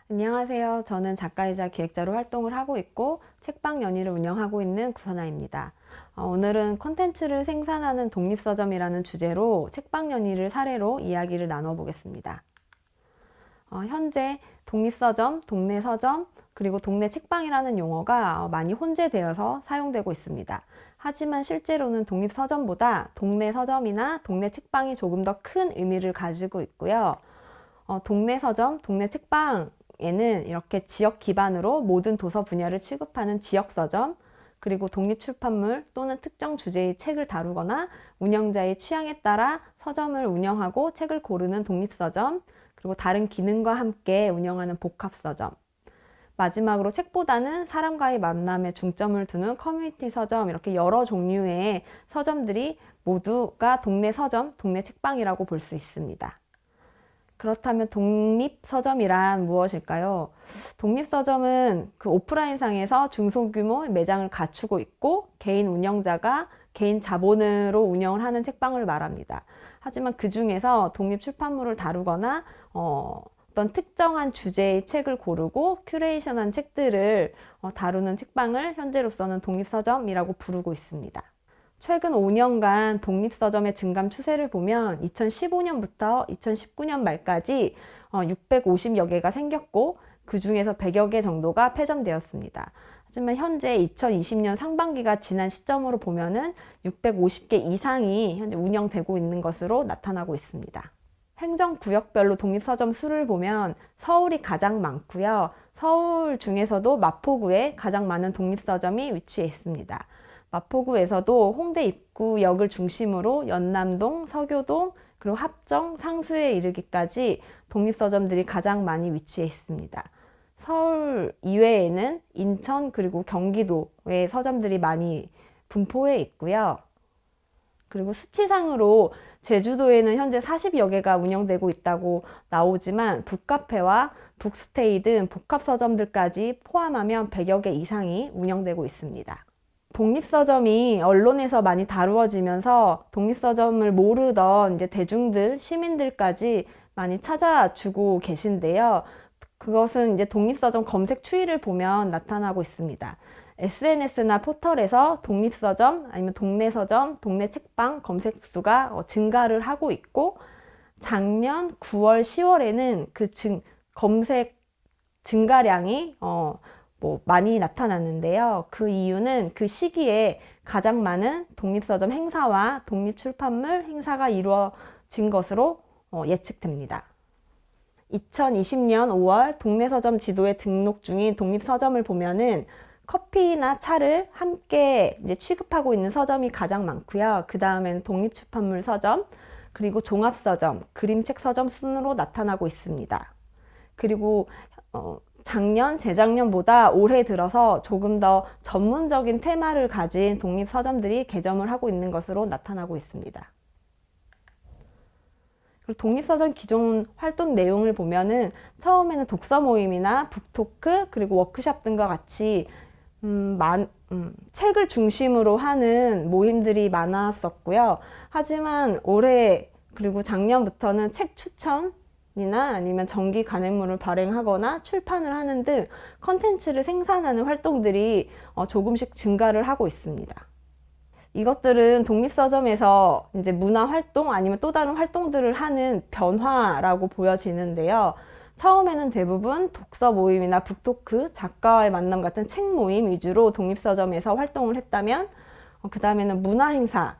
안녕하세요. 저는 작가이자 기획자로 활동을 하고 있고 책방 연의를 운영하고 있는 구선아입니다. 오늘은 콘텐츠를 생산하는 독립서점이라는 주제로 책방 연의를 사례로 이야기를 나눠보겠습니다. 현재 독립서점, 동네 서점, 그리고 동네 책방이라는 용어가 많이 혼재되어서 사용되고 있습니다. 하지만 실제로는 독립서점보다 동네 서점이나 동네 책방이 조금 더 큰 의미를 가지고 있고요. 동네 서점, 동네 책방에는 이렇게 지역 기반으로 모든 도서 분야를 취급하는 지역 서점, 그리고 독립 출판물 또는 특정 주제의 책을 다루거나 운영자의 취향에 따라 서점을 운영하고 책을 고르는 독립 서점, 그리고 다른 기능과 함께 운영하는 복합 서점, 마지막으로 책보다는 사람과의 만남에 중점을 두는 커뮤니티 서점, 이렇게 여러 종류의 서점들이 모두가 동네 서점, 동네 책방이라고 볼 수 있습니다. 그렇다면 독립서점이란 무엇일까요? 독립서점은 그 오프라인상에서 중소규모 매장을 갖추고 있고 개인 운영자가 개인 자본으로 운영을 하는 책방을 말합니다. 하지만 그 중에서 독립 출판물을 다루거나 어떤 특정한 주제의 책을 고르고 큐레이션한 책들을 다루는 책방을 현재로서는 독립서점이라고 부르고 있습니다. 최근 5년간 독립서점의 증감 추세를 보면 2015년부터 2019년 말까지 650여 개가 생겼고 그 중에서 100여 개 정도가 폐점되었습니다. 하지만 현재 2020년 상반기가 지난 시점으로 보면은 650개 이상이 현재 운영되고 있는 것으로 나타나고 있습니다. 행정구역별로 독립서점 수를 보면 서울이 가장 많고요. 서울 중에서도 마포구에 가장 많은 독립서점이 위치해 있습니다. 마포구에서도 홍대 입구역을 중심으로 연남동, 서교동, 그리고 합정, 상수에 이르기까지 독립서점들이 가장 많이 위치해 있습니다. 서울 이외에는 인천 그리고 경기도의 서점들이 많이 분포해 있고요. 그리고 수치상으로 제주도에는 현재 40여 개가 운영되고 있다고 나오지만 북카페와 북스테이 등 복합서점들까지 포함하면 100여 개 이상이 운영되고 있습니다. 독립서점이 언론에서 많이 다루어지면서 독립서점을 모르던 이제 대중들, 시민들까지 많이 찾아주고 계신데요. 그것은 이제 독립서점 검색 추이를 보면 나타나고 있습니다. SNS나 포털에서 독립서점, 아니면 동네 서점, 동네 책방 검색 수가 증가를 하고 있고, 작년 9월, 10월에는 그 검색 증가량이 많이 나타났는데요. 그 이유는 그 시기에 가장 많은 독립서점 행사와 독립출판물 행사가 이루어진 것으로 예측됩니다. 2020년 5월 동네 서점 지도에 등록 중인 독립서점을 보면은 커피나 차를 함께 이제 취급하고 있는 서점이 가장 많고요. 그 다음에는 독립출판물 서점, 그리고 종합서점, 그림책 서점 순으로 나타나고 있습니다. 그리고 작년, 재작년보다 올해 들어서 조금 더 전문적인 테마를 가진 독립 서점들이 개점을 하고 있는 것으로 나타나고 있습니다. 그리고 독립서점 기존 활동 내용을 보면은 처음에는 독서 모임이나 북토크, 그리고 워크숍 등과 같이 책을 중심으로 하는 모임들이 많았었고요. 하지만 올해 그리고 작년부터는 책 추천 이나 아니면 정기 간행물을 발행하거나 출판을 하는 등 컨텐츠를 생산하는 활동들이 조금씩 증가를 하고 있습니다. 이것들은 독립서점에서 이제 문화 활동 아니면 또 다른 활동들을 하는 변화라고 보여지는데요. 처음에는 대부분 독서 모임이나 북토크, 작가와의 만남 같은 책 모임 위주로 독립서점에서 활동을 했다면 그 다음에는 문화 행사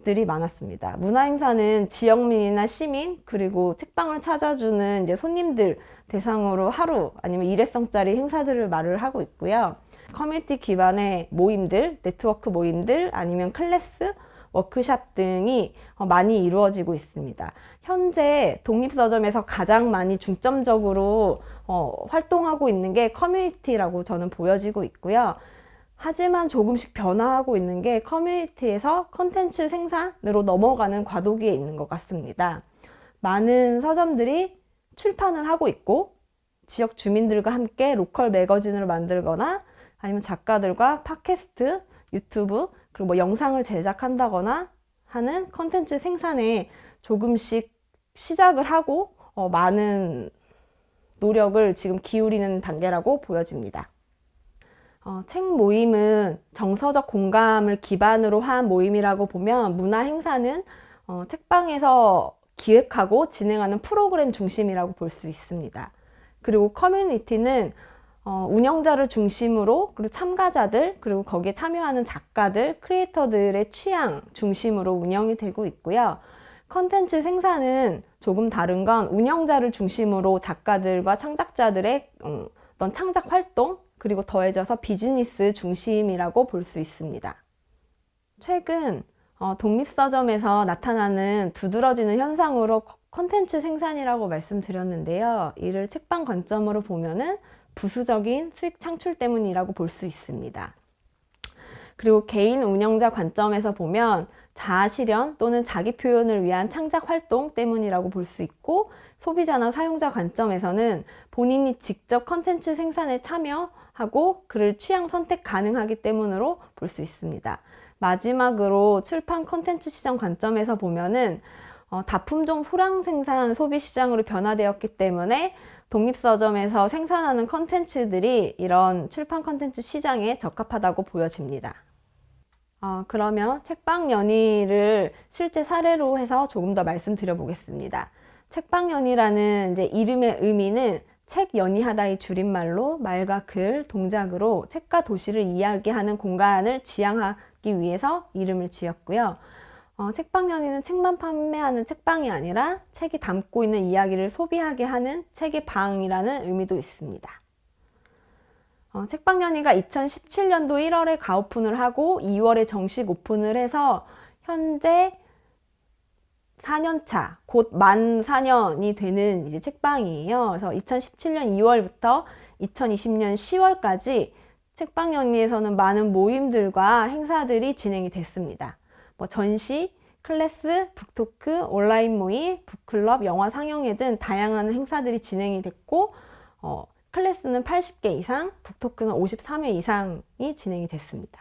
들이 많았습니다. 문화 행사는 지역민이나 시민 그리고 책방을 찾아주는 이제 손님들 대상으로 하루 아니면 일회성짜리 행사들을 말을 하고 있고요. 커뮤니티 기반의 모임들, 네트워크 모임들 아니면 클래스, 워크숍 등이 많이 이루어지고 있습니다. 현재 독립서점에서 가장 많이 중점적으로 활동하고 있는 게 커뮤니티라고 저는 보여지고 있고요. 하지만 조금씩 변화하고 있는 게 커뮤니티에서 컨텐츠 생산으로 넘어가는 과도기에 있는 것 같습니다. 많은 서점들이 출판을 하고 있고 지역 주민들과 함께 로컬 매거진을 만들거나 아니면 작가들과 팟캐스트, 유튜브 그리고 영상을 제작한다거나 하는 컨텐츠 생산에 조금씩 시작을 하고 많은 노력을 지금 기울이는 단계라고 보여집니다. 책 모임은 정서적 공감을 기반으로 한 모임이라고 보면 문화 행사는 책방에서 기획하고 진행하는 프로그램 중심이라고 볼 수 있습니다. 그리고 커뮤니티는 운영자를 중심으로, 그리고 참가자들, 그리고 거기에 참여하는 작가들, 크리에이터들의 취향 중심으로 운영이 되고 있고요. 컨텐츠 생산은 조금 다른 건 운영자를 중심으로 작가들과 창작자들의 어떤 창작 활동, 그리고 더해져서 비즈니스 중심이라고 볼 수 있습니다. 최근 독립서점에서 나타나는 두드러지는 현상으로 컨텐츠 생산이라고 말씀드렸는데요. 이를 책방 관점으로 보면은 부수적인 수익 창출 때문이라고 볼 수 있습니다. 그리고 개인 운영자 관점에서 보면 자아 실현 또는 자기 표현을 위한 창작 활동 때문이라고 볼 수 있고, 소비자나 사용자 관점에서는 본인이 직접 컨텐츠 생산에 참여하고 그를 취향 선택 가능하기 때문으로 볼 수 있습니다. 마지막으로 출판 컨텐츠 시장 관점에서 보면은 다품종 소량 생산 소비 시장으로 변화되었기 때문에 독립서점에서 생산하는 컨텐츠들이 이런 출판 컨텐츠 시장에 적합하다고 보여집니다. 그러면 책방 연의를 실제 사례로 해서 조금 더 말씀드려 보겠습니다. 책방 연의라는 이제 이름의 의미는 책 연의하다의 줄임말로 말과 글, 동작으로 책과 도시를 이야기하는 공간을 지향하기 위해서 이름을 지었고요. 책방 연의는 책만 판매하는 책방이 아니라 책이 담고 있는 이야기를 소비하게 하는 책의 방이라는 의미도 있습니다. 책방 연의가 2017년도 1월에 가오픈을 하고 2월에 정식 오픈을 해서 현재 4년차, 곧 만 4년이 되는 이제 책방이에요. 그래서 2017년 2월부터 2020년 10월까지 책방 연의에서는 많은 모임들과 행사들이 진행이 됐습니다. 전시, 클래스, 북토크, 온라인 모임, 북클럽, 영화 상영회 등 다양한 행사들이 진행이 됐고, 클래스는 80개 이상, 북토크는 53회 이상이 진행이 됐습니다.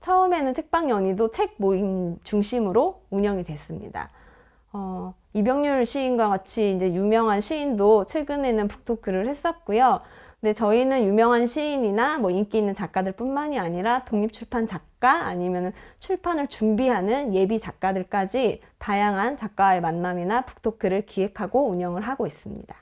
처음에는 책방 연의도 책 모임 중심으로 운영이 됐습니다. 이병률 시인과 같이 이제 유명한 시인도 최근에는 북토크를 했었고요. 근데 저희는 유명한 시인이나 인기 있는 작가들 뿐만이 아니라 독립출판 작가 아니면 출판을 준비하는 예비 작가들까지 다양한 작가와의 만남이나 북토크를 기획하고 운영을 하고 있습니다.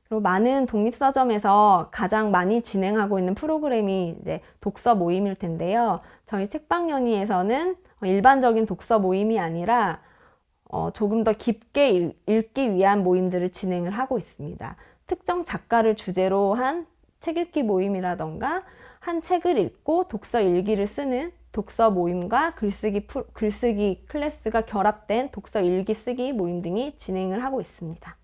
그리고 많은 독립서점에서 가장 많이 진행하고 있는 프로그램이 이제 독서 모임일 텐데요. 저희 책방 연의에서는 일반적인 독서 모임이 아니라 조금 더 깊게 읽기 위한 모임들을 진행을 하고 있습니다. 특정 작가를 주제로 한 책 읽기 모임이라던가 한 책을 읽고 독서 일기를 쓰는 독서 모임과 글쓰기 클래스가 결합된 독서 일기 쓰기 모임 등이 진행을 하고 있습니다.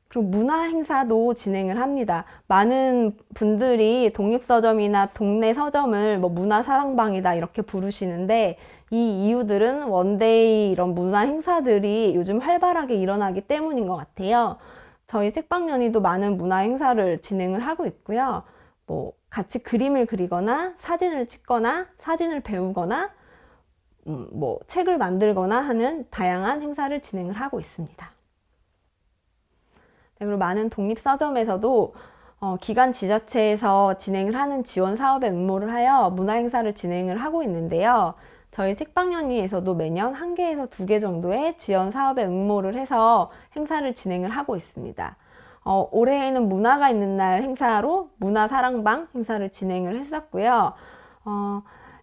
그리고 문화 행사도 진행을 합니다. 많은 분들이 독립서점이나 동네 서점을 문화 사랑방이다 이렇게 부르시는데, 이 이유들은 원데이 이런 문화 행사들이 요즘 활발하게 일어나기 때문인 것 같아요. 저희 책방 연의도 많은 문화 행사를 진행을 하고 있고요. 같이 그림을 그리거나 사진을 찍거나 사진을 배우거나 책을 만들거나 하는 다양한 행사를 진행을 하고 있습니다. 그리고 많은 독립서점에서도 기관 지자체에서 진행을 하는 지원 사업에 응모를 하여 문화 행사를 진행을 하고 있는데요. 저희 책방 연의에서도 매년 1개에서 2개 정도의 지원 사업에 응모를 해서 행사를 진행을 하고 있습니다. 올해에는 문화가 있는 날 행사로 문화 사랑방 행사를 진행을 했었고요.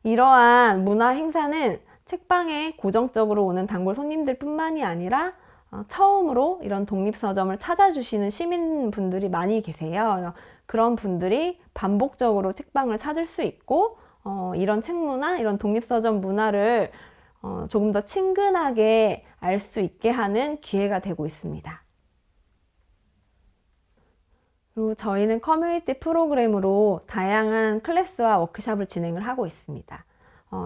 이러한 문화 행사는 책방에 고정적으로 오는 단골 손님들 뿐만이 아니라 처음으로 이런 독립서점을 찾아주시는 시민분들이 많이 계세요. 그런 분들이 반복적으로 책방을 찾을 수 있고, 이런 책 문화, 이런 독립서점 문화를 조금 더 친근하게 알 수 있게 하는 기회가 되고 있습니다. 그리고 저희는 커뮤니티 프로그램으로 다양한 클래스와 워크숍을 진행을 하고 있습니다.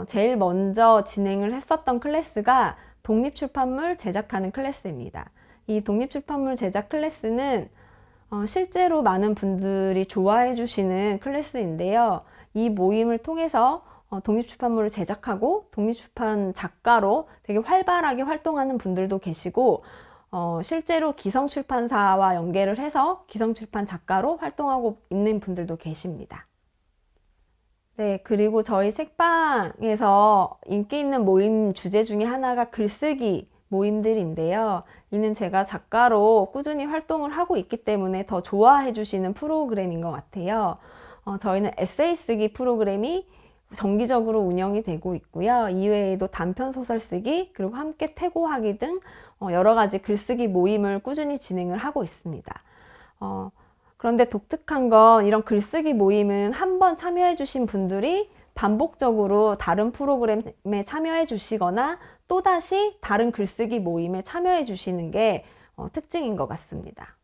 제일 먼저 진행을 했었던 클래스가 독립출판물 제작하는 클래스입니다. 이 독립출판물 제작 클래스는 실제로 많은 분들이 좋아해 주시는 클래스인데요. 이 모임을 통해서 독립출판물을 제작하고 독립출판 작가로 되게 활발하게 활동하는 분들도 계시고, 실제로 기성출판사와 연계를 해서 기성출판 작가로 활동하고 있는 분들도 계십니다. 네, 그리고 저희 책방에서 인기 있는 모임 주제 중에 하나가 글쓰기 모임들인데요. 이는 제가 작가로 꾸준히 활동을 하고 있기 때문에 더 좋아해 주시는 프로그램인 것 같아요. 저희는 에세이 쓰기 프로그램이 정기적으로 운영이 되고 있고요. 이외에도 단편 소설 쓰기, 그리고 함께 태고하기 등 여러 가지 글쓰기 모임을 꾸준히 진행을 하고 있습니다. 그런데 독특한 건 이런 글쓰기 모임은 한 번 참여해 주신 분들이 반복적으로 다른 프로그램에 참여해 주시거나 또다시 다른 글쓰기 모임에 참여해 주시는 게 특징인 것 같습니다.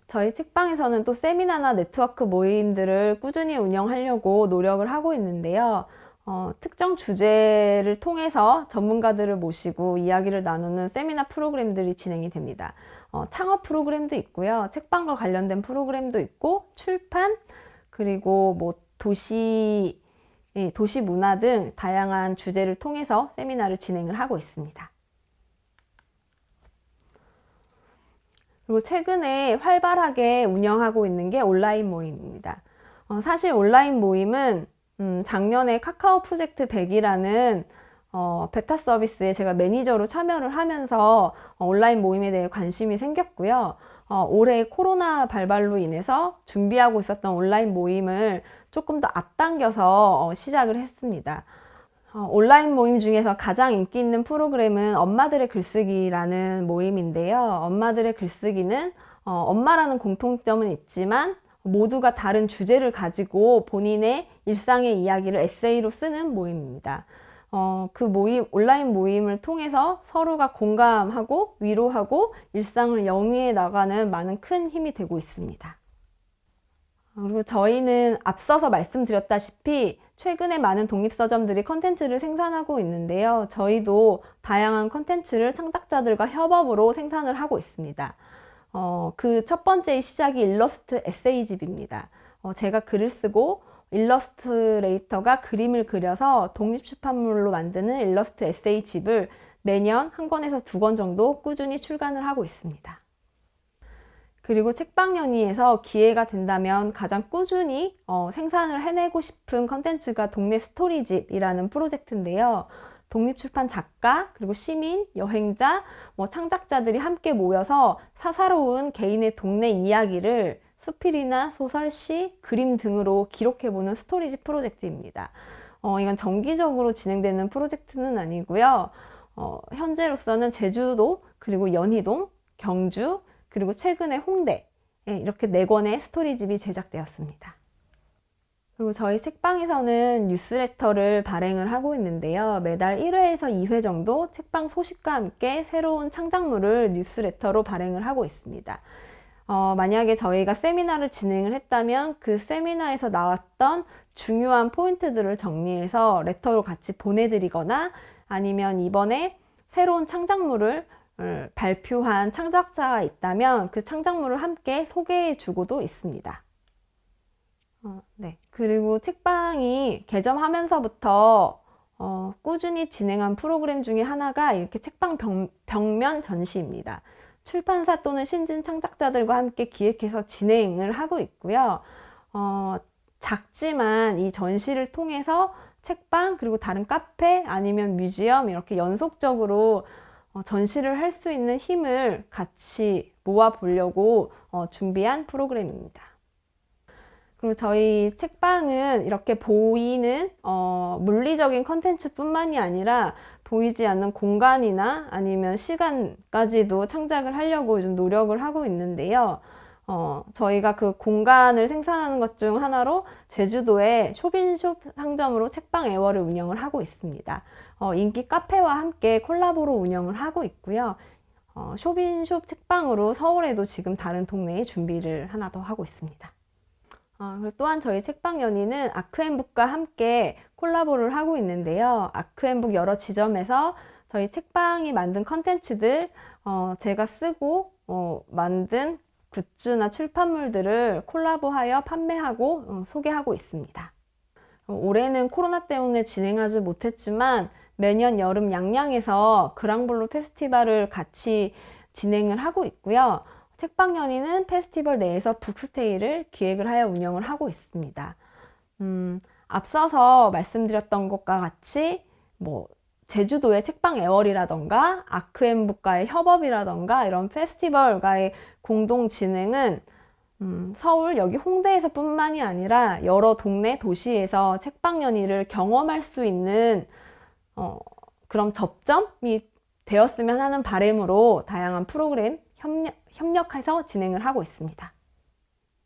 저희 책방에서는 또 세미나나 네트워크 모임들을 꾸준히 운영하려고 노력을 하고 있는데요. 특정 주제를 통해서 전문가들을 모시고 이야기를 나누는 세미나 프로그램들이 진행이 됩니다. 창업 프로그램도 있고요. 책방과 관련된 프로그램도 있고, 출판, 그리고 뭐 도시 문화 등 다양한 주제를 통해서 세미나를 진행을 하고 있습니다. 그리고 최근에 활발하게 운영하고 있는 게 온라인 모임입니다. 사실 온라인 모임은 작년에 카카오 프로젝트 100이라는 베타 서비스에 제가 매니저로 참여를 하면서 온라인 모임에 대해 관심이 생겼고요. 올해 코로나 발발로 인해서 준비하고 있었던 온라인 모임을 조금 더 앞당겨서 시작을 했습니다. 온라인 모임 중에서 가장 인기 있는 프로그램은 엄마들의 글쓰기라는 모임인데요. 엄마들의 글쓰기는 엄마라는 공통점은 있지만 모두가 다른 주제를 가지고 본인의 일상의 이야기를 에세이로 쓰는 모임입니다. 그 온라인 모임을 통해서 서로가 공감하고 위로하고 일상을 영위해 나가는 많은 큰 힘이 되고 있습니다. 그리고 저희는 앞서서 말씀드렸다시피 최근에 많은 독립서점들이 컨텐츠를 생산하고 있는데요. 저희도 다양한 컨텐츠를 창작자들과 협업으로 생산을 하고 있습니다. 그 첫 번째 시작이 일러스트 에세이집입니다. 제가 글을 쓰고 일러스트레이터가 그림을 그려서 독립출판물로 만드는 일러스트 에세이집을 매년 한 권에서 두 권 정도 꾸준히 출간을 하고 있습니다. 그리고 책방연의에서 기회가 된다면 가장 꾸준히 생산을 해내고 싶은 컨텐츠가 동네 스토리집이라는 프로젝트인데요. 독립출판 작가, 그리고 시민, 여행자, 창작자들이 함께 모여서 사사로운 개인의 동네 이야기를 수필이나 소설, 시, 그림 등으로 기록해보는 스토리집 프로젝트입니다. 이건 정기적으로 진행되는 프로젝트는 아니고요. 현재로서는 제주도, 그리고 연희동, 경주, 그리고 최근에 홍대, 이렇게 4권의 스토리집이 제작되었습니다. 그리고 저희 책방에서는 뉴스레터를 발행을 하고 있는데요. 매달 1회에서 2회 정도 책방 소식과 함께 새로운 창작물을 뉴스레터로 발행을 하고 있습니다. 만약에 저희가 세미나를 진행을 했다면 그 세미나에서 나왔던 중요한 포인트들을 정리해서 레터로 같이 보내드리거나 아니면 이번에 새로운 창작물을 발표한 창작자가 있다면 그 창작물을 함께 소개해 주고도 있습니다. 네. 그리고 책방이 개점하면서부터 꾸준히 진행한 프로그램 중에 하나가 이렇게 책방 벽면 전시입니다. 출판사 또는 신진 창작자들과 함께 기획해서 진행을 하고 있고요. 작지만 이 전시를 통해서 책방, 그리고 다른 카페 아니면 뮤지엄 이렇게 연속적으로 전시를 할 수 있는 힘을 같이 모아보려고 준비한 프로그램입니다. 그리고 저희 책방은 이렇게 보이는 물리적인 컨텐츠뿐만이 아니라 보이지 않는 공간이나 아니면 시간까지도 창작을 하려고 좀 노력을 하고 있는데요. 저희가 그 공간을 생산하는 것 중 하나로 제주도의 쇼빈숍 상점으로 책방 애월을 운영을 하고 있습니다. 인기 카페와 함께 콜라보로 운영을 하고 있고요. 쇼빈숍 책방으로 서울에도 지금 다른 동네에 준비를 하나 더 하고 있습니다. 또한 저희 책방연의는 아크앤북과 함께 콜라보를 하고 있는데요. 아크앤북 여러 지점에서 저희 책방이 만든 컨텐츠들, 제가 쓰고 만든 굿즈나 출판물들을 콜라보하여 판매하고 소개하고 있습니다. 올해는 코로나 때문에 진행하지 못했지만 매년 여름 양양에서 그랑블루 페스티벌을 같이 진행을 하고 있고요. 책방연의는 페스티벌 내에서 북스테이를 기획을 하여 운영을 하고 있습니다. 앞서서 말씀드렸던 것과 같이 제주도의 책방 애월이라던가 아크엠북과의 협업이라던가 이런 페스티벌과의 공동 진행은 서울 여기 홍대에서 뿐만이 아니라 여러 동네 도시에서 책방연의를 경험할 수 있는 그런 접점이 되었으면 하는 바람으로 다양한 프로그램 협력해서 진행을 하고 있습니다.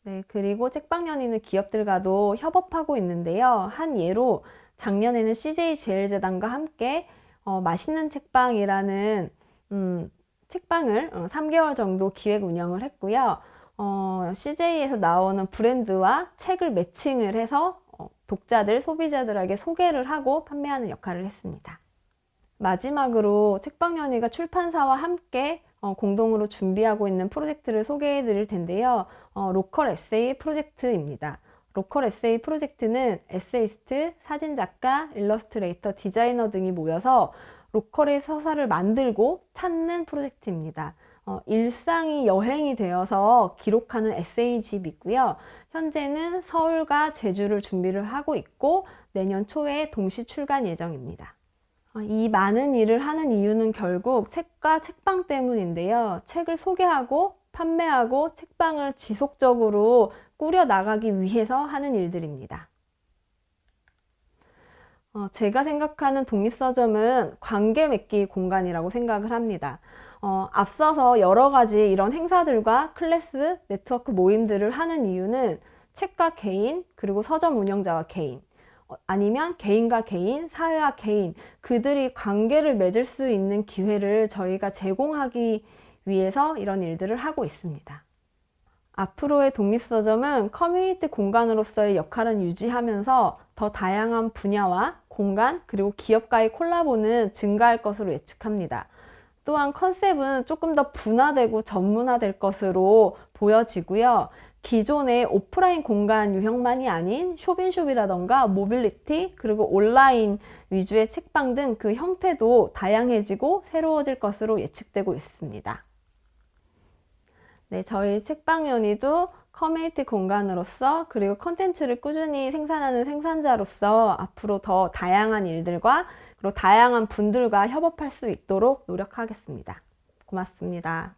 네, 그리고 책방연의는 기업들과도 협업하고 있는데요. 한 예로 작년에는 CJ제일재단과 함께 맛있는 책방이라는 책방을 3개월 정도 기획 운영을 했고요. CJ에서 나오는 브랜드와 책을 매칭을 해서 독자들, 소비자들에게 소개를 하고 판매하는 역할을 했습니다. 마지막으로 책방연의가 출판사와 함께 공동으로 준비하고 있는 프로젝트를 소개해 드릴 텐데요. 로컬 에세이 프로젝트입니다. 로컬 에세이 프로젝트는 에세이스트, 사진작가, 일러스트레이터, 디자이너 등이 모여서 로컬의 서사를 만들고 찾는 프로젝트입니다. 일상이 여행이 되어서 기록하는 에세이집이고요. 현재는 서울과 제주를 준비를 하고 있고 내년 초에 동시 출간 예정입니다. 이 많은 일을 하는 이유는 결국 책과 책방 때문인데요. 책을 소개하고 판매하고 책방을 지속적으로 꾸려 나가기 위해서 하는 일들입니다. 제가 생각하는 독립서점은 관계 맺기 공간이라고 생각을 합니다. 앞서서 여러 가지 이런 행사들과 클래스, 네트워크 모임들을 하는 이유는 책과 개인, 그리고 서점 운영자와 개인, 아니면 개인과 개인, 사회와 개인, 그들이 관계를 맺을 수 있는 기회를 저희가 제공하기 위해서 이런 일들을 하고 있습니다. 앞으로의 독립서점은 커뮤니티 공간으로서의 역할은 유지하면서 더 다양한 분야와 공간, 그리고 기업과의 콜라보는 증가할 것으로 예측합니다. 또한 컨셉은 조금 더 분화되고 전문화될 것으로 보여지고요. 기존의 오프라인 공간 유형만이 아닌 쇼핑숍이라던가 모빌리티, 그리고 온라인 위주의 책방 등 그 형태도 다양해지고 새로워질 것으로 예측되고 있습니다. 네, 저희 책방연의도 커뮤니티 공간으로서 그리고 컨텐츠를 꾸준히 생산하는 생산자로서 앞으로 더 다양한 일들과 그리고 다양한 분들과 협업할 수 있도록 노력하겠습니다. 고맙습니다.